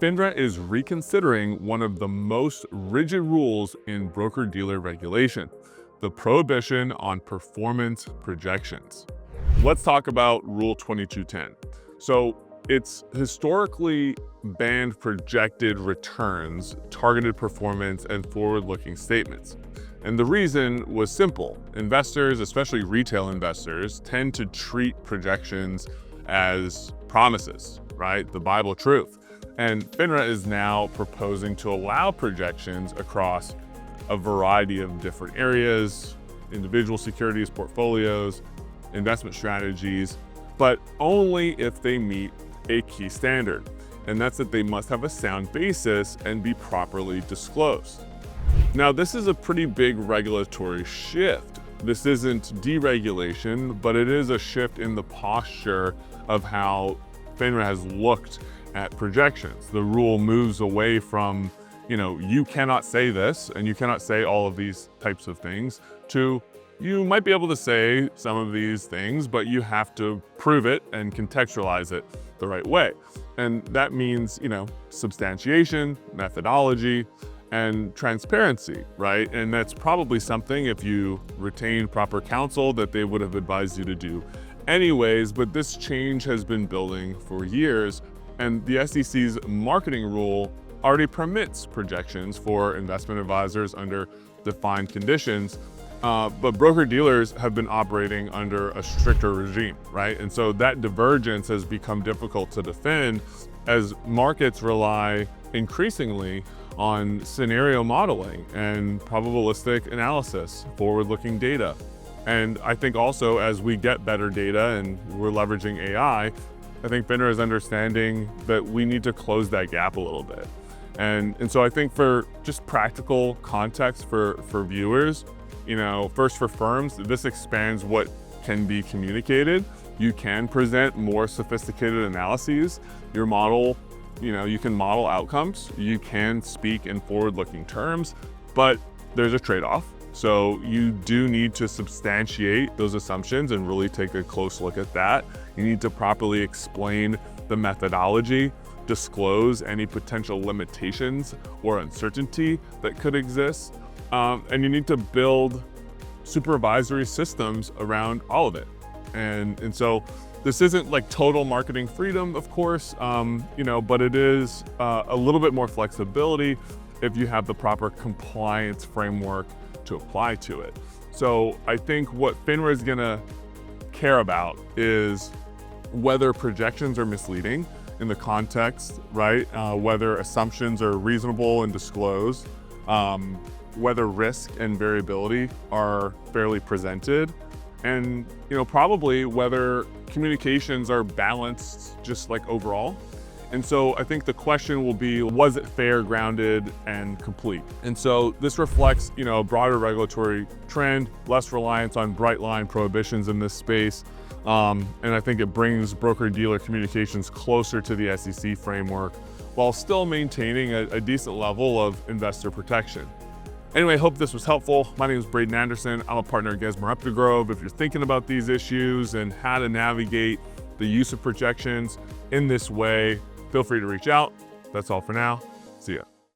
FINRA is reconsidering one of the most rigid rules in broker-dealer regulation, the prohibition on performance projections. Let's talk about Rule 2210. So it's historically banned projected returns, targeted performance, and forward-looking statements. And the reason was simple. Investors, especially retail investors, tend to treat projections as promises, right? The Bible truth. And FINRA is now proposing to allow projections across a variety of different areas, individual securities portfolios, investment strategies, but only if they meet a key standard. And that's that they must have a sound basis and be properly disclosed. Now, this is a pretty big regulatory shift. This isn't deregulation, but it is a shift in the posture of how FINRA has looked at projections. The rule moves away from, you cannot say this and you cannot say all of these types of things, to you might be able to say some of these things, but you have to prove it and contextualize it the right way. And that means, substantiation, methodology, and transparency, right? And that's probably something, if you retain proper counsel, that they would have advised you to do anyways, but this change has been building for years, and the SEC's marketing rule already permits projections for investment advisors under defined conditions, but broker-dealers have been operating under a stricter regime, right? And so that divergence has become difficult to defend as markets rely increasingly on scenario modeling and probabilistic analysis, forward-looking data. And I think also as we get better data and we're leveraging AI, I think FINRA is understanding that we need to close that gap a little bit. And so I think for just practical context for viewers, first for firms, this expands what can be communicated. You can present more sophisticated analyses. Your model, you can model outcomes. You can speak in forward-looking terms, but there's a trade-off. So you do need to substantiate those assumptions and really take a close look at that. You need to properly explain the methodology, disclose any potential limitations or uncertainty that could exist, and you need to build supervisory systems around all of it. And so this isn't like total marketing freedom, of course, but it is a little bit more flexibility if you have the proper compliance framework to apply to it. So I think what FINRA is gonna care about is whether projections are misleading in the context, right? Whether assumptions are reasonable and disclosed, whether risk and variability are fairly presented, and probably whether communications are balanced just like overall. And so I think the question will be, was it fair, grounded, and complete? And so this reflects, a broader regulatory trend, less reliance on bright line prohibitions in this space. And I think it brings broker-dealer communications closer to the SEC framework while still maintaining a decent level of investor protection. Anyway, I hope this was helpful. My name is Braeden Anderson. I'm a partner at Gesmer Updegrove. If you're thinking about these issues and how to navigate the use of projections in this way, feel free to reach out. That's all for now. See ya.